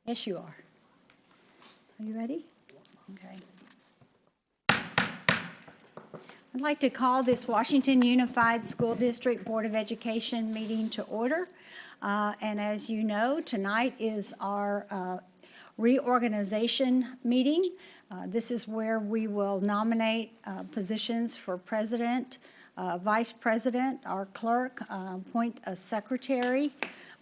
Yes, you are. Are you ready? Okay. I'd like to call this Washington Unified School District Board of Education meeting to order. And as you know, tonight is our reorganization meeting. This is where we will nominate positions for president, vice president, our clerk, appoint a secretary.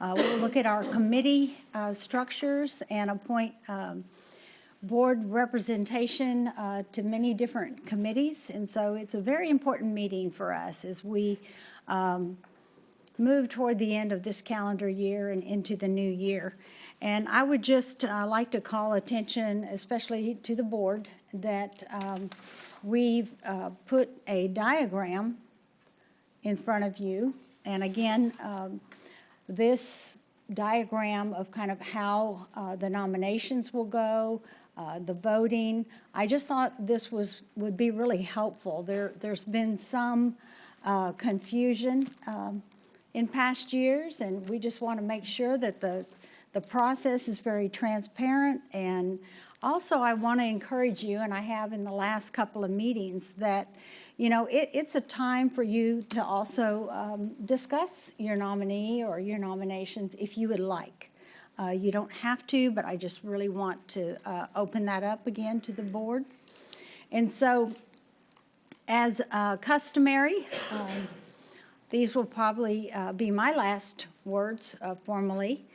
We'll look at our committee structures and appoint board representation to many different committees. And so it's a very important meeting for us as we move toward the end of this calendar year and into the new year. And I would just like to call attention, especially to the board, that we've put a diagram in front of you. And again, this diagram of kind of how the nominations will go, the voting. I just thought this would be really helpful. There's been some confusion in past years, and we just want to make sure that the process is very transparent. And also, I want to encourage you, and I have in the last couple of meetings, that, you know, it's a time for you to also discuss your nominee or your nominations if you would like. You don't have to, but I just really want to open that up again to the board. And so, as customary, these will probably be my last words formally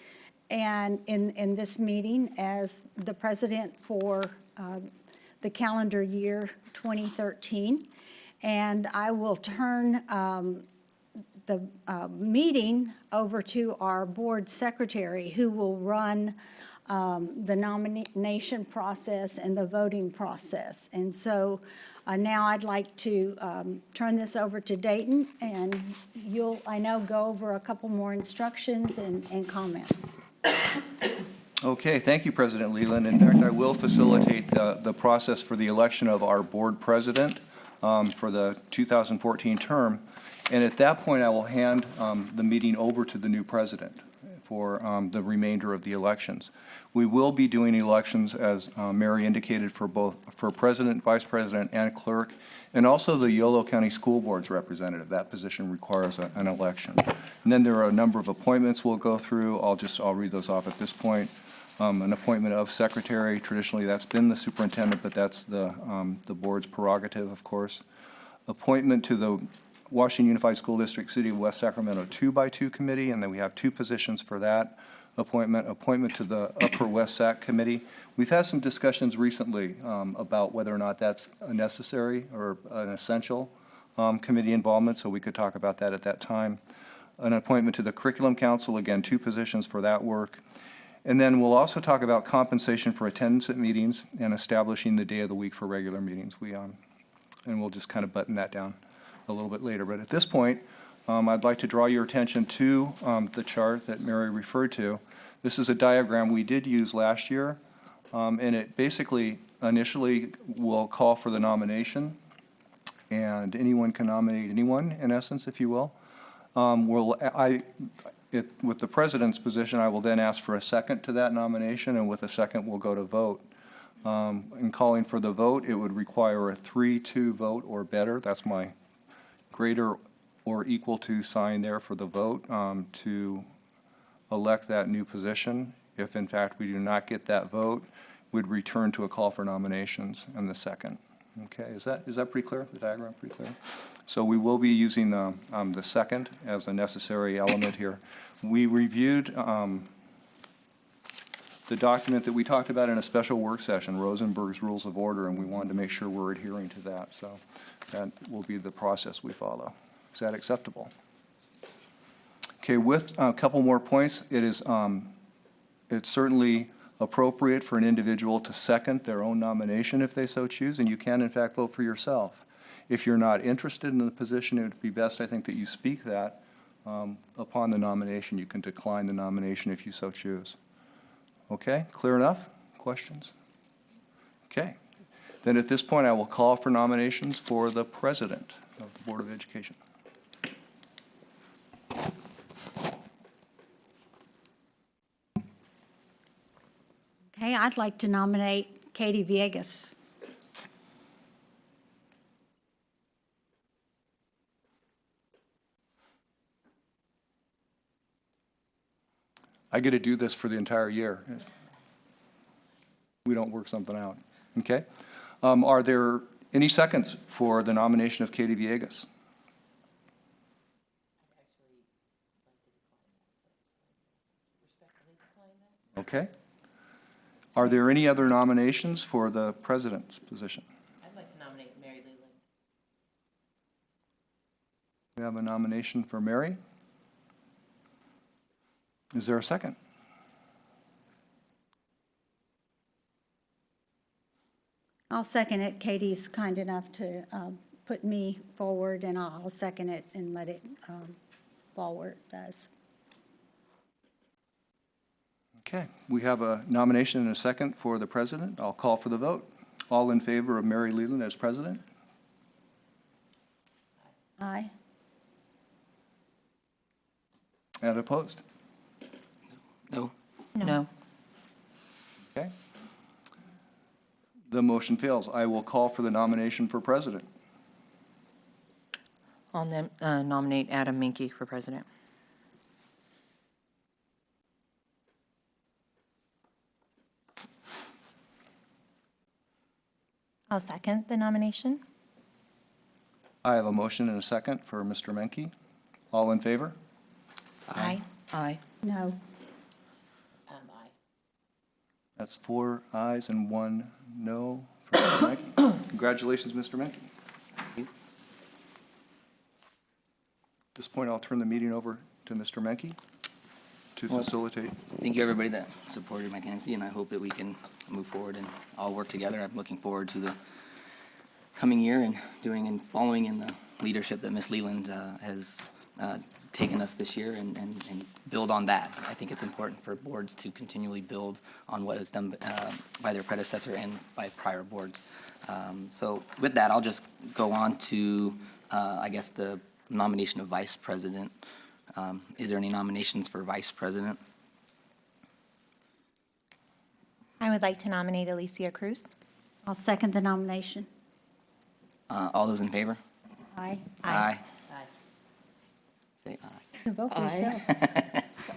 and in this meeting as the president for the calendar year 2013. And I will turn the meeting over to our board secretary, who will run the nomination process and the voting process. And so now I'd like to turn this over to Dayton, and you'll, I know, go over a couple more instructions and comments. Okay, thank you, President Leland. In fact, I will facilitate the process for the election of our board president for the 2014 term. And at that point, I will hand the meeting over to the new president for the remainder of the elections. We will be doing elections, as Mary indicated, for president, vice president, and clerk, and also the Yolo County School Board's representative. That position requires an election. And then there are a number of appointments we'll go through. I'll read those off at this point. An appointment of secretary. Traditionally, that's been the superintendent, but that's the board's prerogative, of course. Appointment to the Washington Unified School District City of West Sacramento 2x2 committee, and then we have two positions for that appointment. Appointment to the Upper West Sac committee. We've had some discussions recently about whether or not that's a necessary or an essential committee involvement, so we could talk about that at that time. An appointment to the Curriculum Council, again, two positions for that work. And then we'll also talk about compensation for attendance at meetings and establishing the day of the week for regular meetings. And we'll just kind of button that down a little bit later. But at this point, I'd like to draw your attention to the chart that Mary referred to. This is a diagram we did use last year, and it basically initially will call for the nomination, and anyone can nominate anyone, in essence, if you will. With the president's position, I will then ask for a second to that nomination, and with a second, we'll go to vote. In calling for the vote, it would require a 3-2 vote or better. That's my greater or equal to sign there for the vote to elect that new position. If in fact we do not get that vote, we'd return to a call for nominations in the second. Okay, is that pretty clear? The diagram pretty clear? So we will be using the second as a necessary element here. We reviewed the document that we talked about in a special work session, Rosenberg's Rules of Order, and we wanted to make sure we're adhering to that. So that will be the process we follow. Is that acceptable? Okay, with a couple more points, it's certainly appropriate for an individual to second their own nomination if they so choose, and you can, in fact, vote for yourself. If you're not interested in the position, it would be best, I think, that you speak that upon the nomination. You can decline the nomination if you so choose. Okay, clear enough? Questions? Okay. Then at this point, I will call for nominations for the president of the Board of Education. Okay, I'd like to nominate Katie Viegas. I get to do this for the entire year if we don't work something out. Okay? Are there any seconds for the nomination of Katie Viegas? Okay. Are there any other nominations for the president's position? I'd like to nominate Mary Leland. We have a nomination for Mary. Is there a second? I'll second it. Katie's kind enough to put me forward, and I'll second it and let it fall where it does. Okay, we have a nomination and a second for the president. I'll call for the vote. All in favor of Mary Leland as president? Aye. And opposed? No. No. Okay. The motion fails. I will call for the nomination for president. I'll nominate Adam Minke for president. I'll second the nomination. I have a motion and a second for Mr. Menke. All in favor? Aye. Aye. No. Aye. That's 4 ayes and 1 no for Mr. Menke. Congratulations, Mr. Menke. At this point, I'll turn the meeting over to Mr. Menke to facilitate. Thank you, everybody that supported my candidacy, and I hope that we can move forward and all work together. I'm looking forward to the coming year and doing and following in the leadership that Ms. Leland has taken us this year and build on that. I think it's important for boards to continually build on what is done by their predecessor and by prior boards. So with that, I'll just go on to, I guess, the nomination of vice president. Is there any nominations for vice president? I would like to nominate Alicia Cruz. I'll second the nomination. All those in favor? Aye. Aye. Aye. Say aye. Vote for yourself.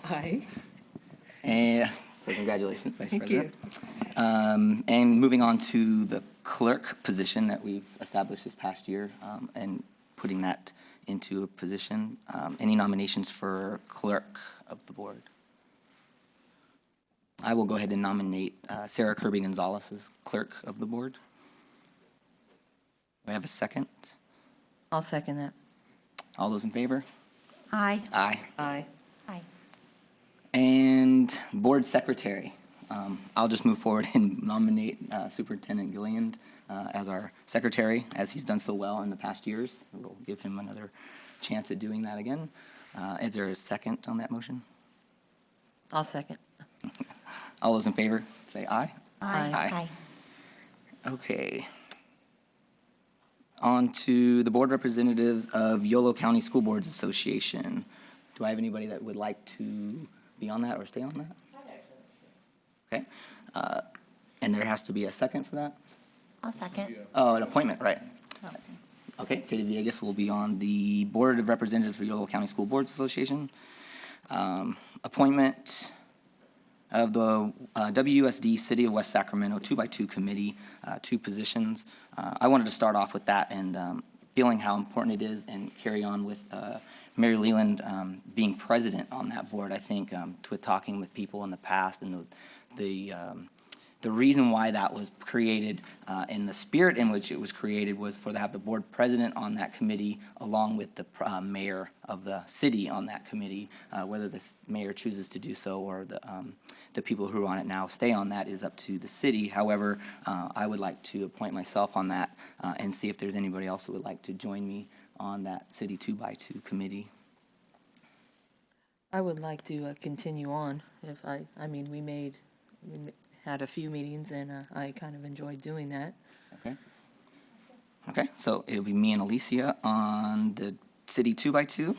Aye. And so congratulations, Vice Thank President. And moving on to the clerk position that we've established this past year, and putting that into a position. Any nominations for clerk of the board? I will go ahead and nominate Sarah Kirby Gonzalez as clerk of the board. Do I have a second? I'll second that. All those in favor? Aye. Aye. Aye. Aye. And board secretary. I'll just move forward and nominate Superintendent Gilliand as our secretary, as he's done so well in the past years. We'll give him another chance at doing that again. Is there a second on that motion? I'll second. All those in favor, say aye. Aye. Aye. Okay. On to the board representatives of Yolo County School Boards Association. Do I have anybody that would like to be on that or stay on that? Okay. And there has to be a second for that? I'll second. Oh, an appointment, right. Okay, Katie Viegas will be on the Board of Representatives for Yolo County School Boards Association. Appointment of the WUSD City of West Sacramento 2x2 Committee, 2 positions. I wanted to start off with that and feeling how important it is and carry on with Mary Leland being president on that board. I think with talking with people in the past and the reason why that was created and the spirit in which it was created was to have the board president on that committee along with the mayor of the city on that committee. Whether the mayor chooses to do so or the people who are on it now stay on that is up to the city. However, I would like to appoint myself on that and see if there's anybody else who would like to join me on that city 2x2 committee. I would like to continue on. If I mean, we had a few meetings, and I kind of enjoyed doing that. Okay. Okay, so it'll be me and Alicia on the city 2x2,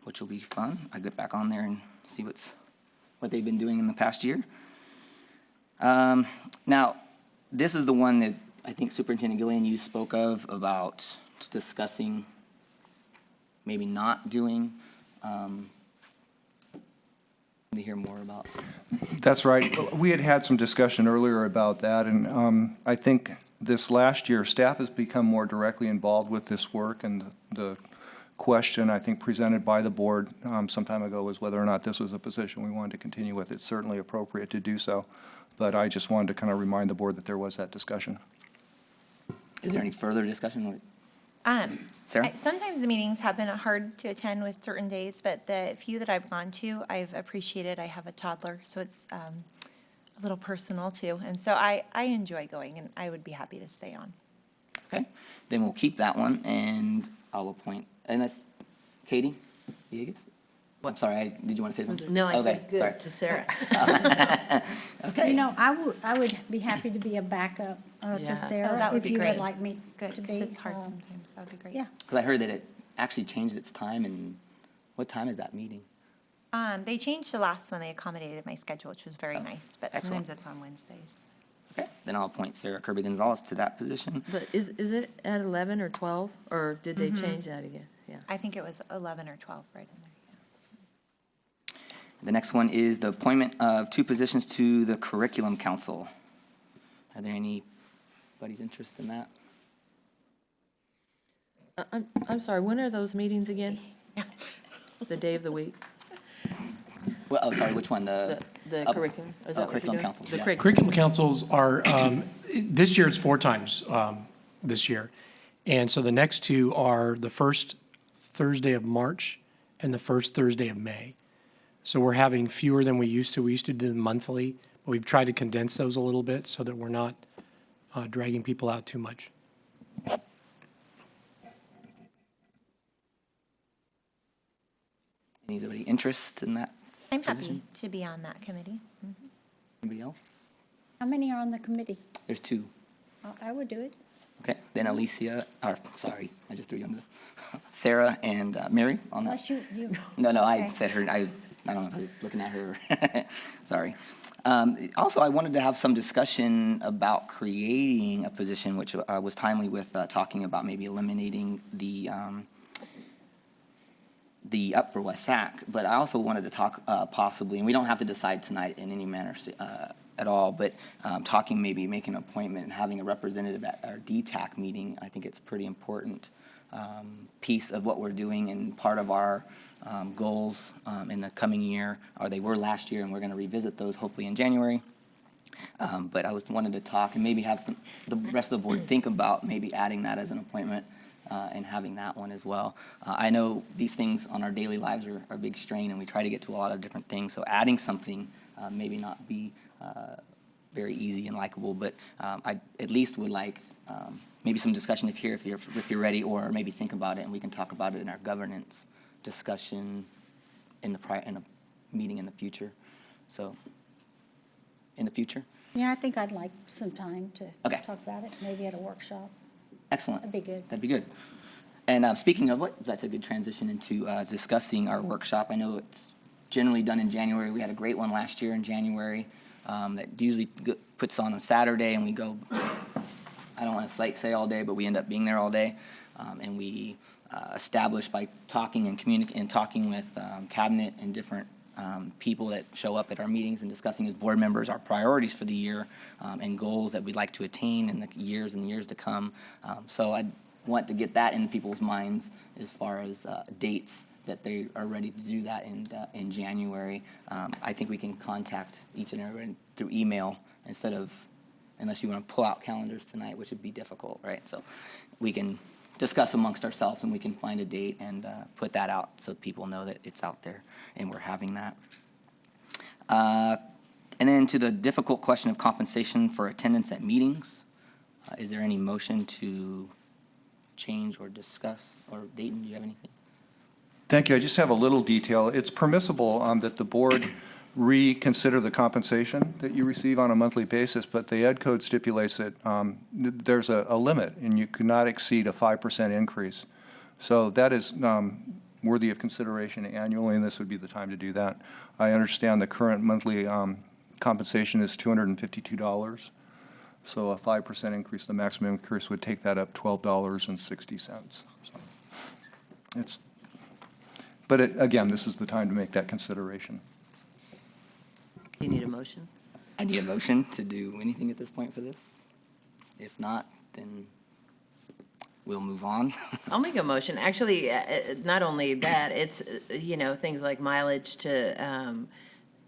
which will be fun. I get back on there and see what they've been doing in the past year. Now, this is the one that I think Superintendent Gillian, you spoke of about discussing, maybe not doing. To hear more about. That's right. We had some discussion earlier about that, and I think this last year, staff has become more directly involved with this work, and the question, I think, presented by the board some time ago was whether or not this was a position we wanted to continue with. It's certainly appropriate to do so, but I just wanted to kind of remind the board that there was that discussion. Is there any further discussion? Sarah? Sometimes the meetings have been hard to attend with certain days, but the few that I've gone to, I've appreciated. I have a toddler, so it's a little personal too. And so I enjoy going, and I would be happy to stay on. Okay, then we'll keep that one, and I'll appoint, and that's Katie Villegas? I'm sorry, did you want to say something? No, I Okay, said sorry. good to Sarah. Okay. You know, I would be happy to be a backup to Yeah. Sarah. Oh, that would be If you great. would like me Good, to because be. it's hard sometimes. That would be great. Yeah. Because I heard that it actually changed its time, and what time is that meeting? They changed the last one. They accommodated my schedule, which was very nice, but excellent. sometimes it's on Wednesdays. Okay, then I'll appoint Sarah Kirby Gonzalez to that position. But is it at 11 or 12, or did they change that again? Yeah. I think it was 11 or 12 right in there. The next one is the appointment of 2 positions to the Curriculum Council. Are there anybody's interest in that? I'm sorry, when are those meetings again? The day of the week? Well, oh, sorry, which one? The curriculum? Is that what you're Curriculum doing? Council, The yeah. curriculum. Curriculum councils are, this year it's 4 times this year. And so the next 2 are the first Thursday of March and the first Thursday of May. So we're having fewer than we used to. We used to do them monthly, but we've tried to condense those a little bit so that we're not dragging people out too much. Anybody interest in that? I'm happy Position? to be on that committee. Anybody else? How many are on the committee? There's 2. I would do it. Okay, then Alicia, or, sorry, I just threw you under the, Sarah and Mary on that? Unless you, No, I Okay. said her, I don't know if I was looking at her. Sorry. Also, I wanted to have some discussion about creating a position, which was timely with talking about maybe eliminating the up for West Sac, but I also wanted to talk possibly, and we don't have to decide tonight in any manner at all, but talking maybe making an appointment and having a representative at our DTAC meeting. I think it's a pretty important piece of what we're doing and part of our goals in the coming year, or they were last year, and we're going to revisit those hopefully in January. But I wanted to talk and maybe have the rest of the board think about maybe adding that as an appointment and having that one as well. I know these things on our daily lives are a big strain, and we try to get to a lot of different things, so adding something maybe not be very easy and likable, but I at least would like maybe some discussion if you're ready, or maybe think about it, and we can talk about it in our governance discussion in a meeting in the future. So, in the future? yeah, I think I'd like some time to Okay. talk about it, maybe at a workshop. Excellent. That'd be good. That'd be good. And speaking of what, that's a good transition into discussing our workshop. I know it's generally done in January. We had a great one last year in January that usually puts on a Saturday, and we go, I don't want to say all day, but we end up being there all day. And we establish by talking and talking with cabinet and different people that show up at our meetings and discussing as board members our priorities for the year and goals that we'd like to attain in the years to come. So I want to get that in people's minds as far as dates that they are ready to do that in January. I think we can contact each and everyone through email instead of, unless you want to pull out calendars tonight, which would be difficult, right? So we can discuss amongst ourselves, and we can find a date and put that out so people know that it's out there and we're having that. And then to the difficult question of compensation for attendance at meetings, is there any motion to change or discuss? Or Dayton, do you have anything? Thank you. I just have a little detail. It's permissible that the board reconsider the compensation that you receive on a monthly basis, but the Ed Code stipulates that there's a limit, and you cannot exceed a 5% increase. So that is worthy of consideration annually, and this would be the time to do that. I understand the current monthly compensation is $252. So a 5% increase, the maximum increase would take that up $12.60. So it's, but again, this is the time to make that consideration. Do you need a motion? I need a motion to do anything at this point for this. If not, then we'll move on. I'll make a motion. Actually, not only that, it's, things like mileage to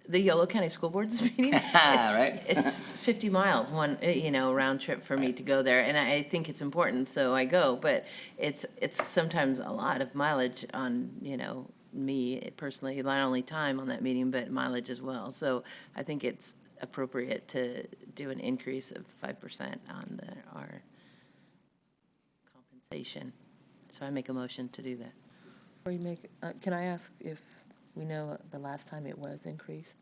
the Yolo County School Board's meeting. Right. It's 50 miles, round trip for me to go there, and I think it's important, so I go, but it's sometimes a lot of mileage on, me personally, not only time on that meeting, but mileage as well. So I think it's appropriate to do an increase of 5% on our compensation. So I make a motion to do that. Before you make, can I ask if we know the last time it was increased?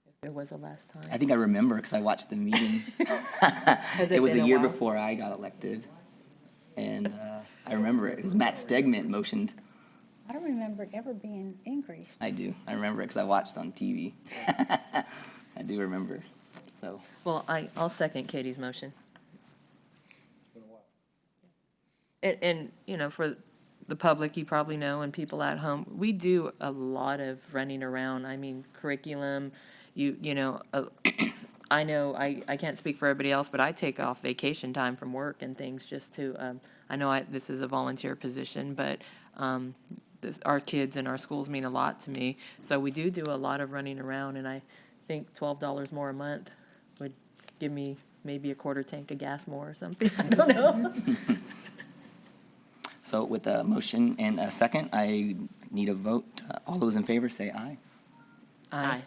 If there was a last time? I think I remember because I watched the meeting. Has It was been a year while? before I got elected. And I remember it. It was Matt Stegman motioned. I don't remember it ever being increased. I do. I remember it because I watched on TV. I do remember. So, Well, I'll second Katie's motion. And, for the public, you probably know, and people at home, we do a lot of running around. I mean, curriculum, I know I can't speak for everybody else, but I take off vacation time from work and things just to, I know this is a volunteer position, but our kids and our schools mean a lot to me. So we do a lot of running around, and I think $12 more a month would give me maybe a quarter tank of gas more or something. I don't know. so with a motion and a second, I need a vote. All those in favor say aye. Aye.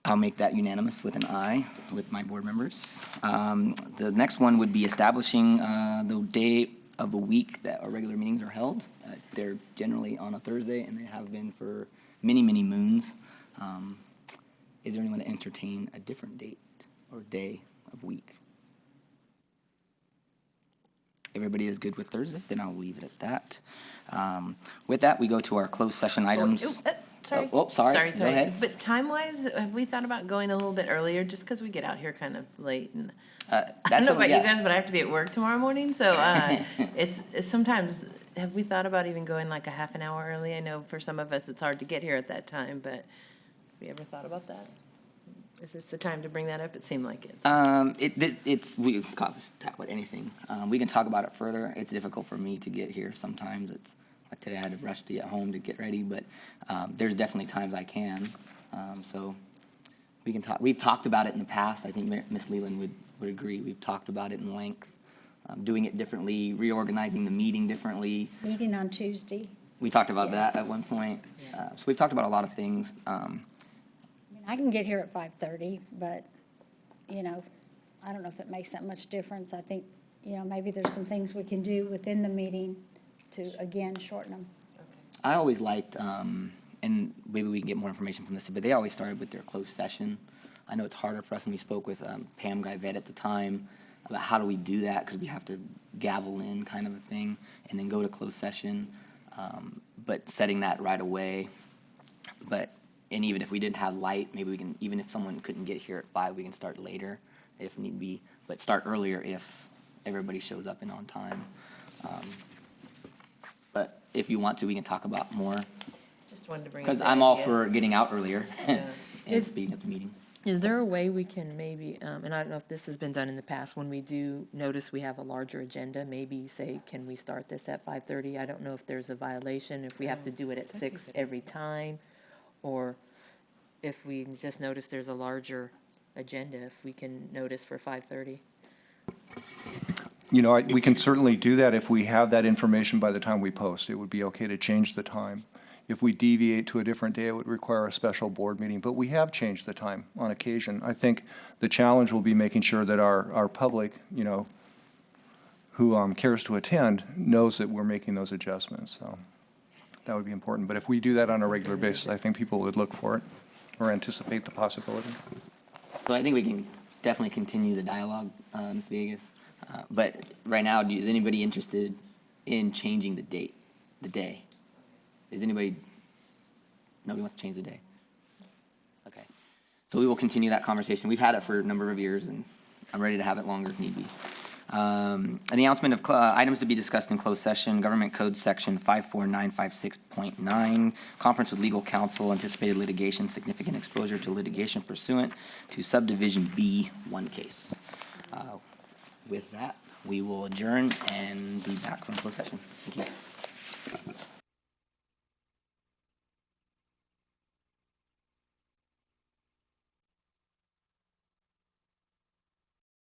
I'll make that unanimous with an aye with my board members. The next one would be establishing the day of the week that our regular meetings are held. They're generally on a Thursday, and they have been for many, many moons. Is there anyone to entertain a different date or day of week? Everybody is good with Thursday, then I'll leave it at that. With that, we go to our closed session items. Sorry. Sorry. Go ahead. But time-wise, have we thought about going a little bit earlier, just because we get out here kind of late? And I don't know about you guys, but I have to be at work tomorrow morning, so it's sometimes, have we thought about even going like a half an hour early? I know for some of us, it's hard to get here at that time, but have you ever thought about that? Is this the time to bring that up? It seemed like it. We can talk about anything. We can talk about it further. It's difficult for me to get here sometimes. It's like today I had to rush to get home to get ready, but there's definitely times I can. So we can talk. We've talked about it in the past. I think Ms. Leland would agree. We've talked about it in length, doing it differently, reorganizing the meeting differently. Meeting on Tuesday. We talked about that at one point. So we've talked about a lot of things. I can get here at 5:30, but, I don't know if it makes that much difference. I think, maybe there's some things we can do within the meeting to, again, shorten them. I always liked, and maybe we can get more information from this, but they always started with their closed session. I know it's harder for us, and we spoke with Pam Guyvet at the time about how do we do that, because we have to gavel in kind of a thing, and then go to closed session, but setting that right away. And even if we didn't have light, maybe we can, even if someone couldn't get here at 5, we can start later if need be, but start earlier if everybody shows up and on time. But if you want to, we can talk about more, Just wanted to bring up because that I'm all idea. for getting out earlier and Is- speeding up the meeting. Is there a way we can maybe, and I don't know if this has been done in the past, when we do notice we have a larger agenda, maybe say, can we start this at 5:30? I don't know if there's a violation, if we have to do it at 6 every time, or if we just notice there's a larger agenda, if we can notice for 5:30. We can certainly do that if we have that information by the time we post. It would be okay to change the time. If we deviate to a different day, it would require a special board meeting, but we have changed the time on occasion. I think the challenge will be making sure that our public, who cares to attend, knows that we're making those adjustments, so that would be important. But if we do that on a regular basis, I think people would look for it or anticipate the possibility. So I think we can definitely continue the dialogue, Ms. Vegas. But right now, is anybody interested in changing the day? Is anybody Nobody wants to change the day? Okay. So we will continue that conversation. We've had it for a number of years, and I'm ready to have it longer if need be. An announcement of items to be discussed in closed session, Government Code Section 54956.9, conference with legal counsel, anticipated litigation, significant exposure to litigation pursuant to subdivision B, one case. With that, we will adjourn and be back from closed session. Thank you.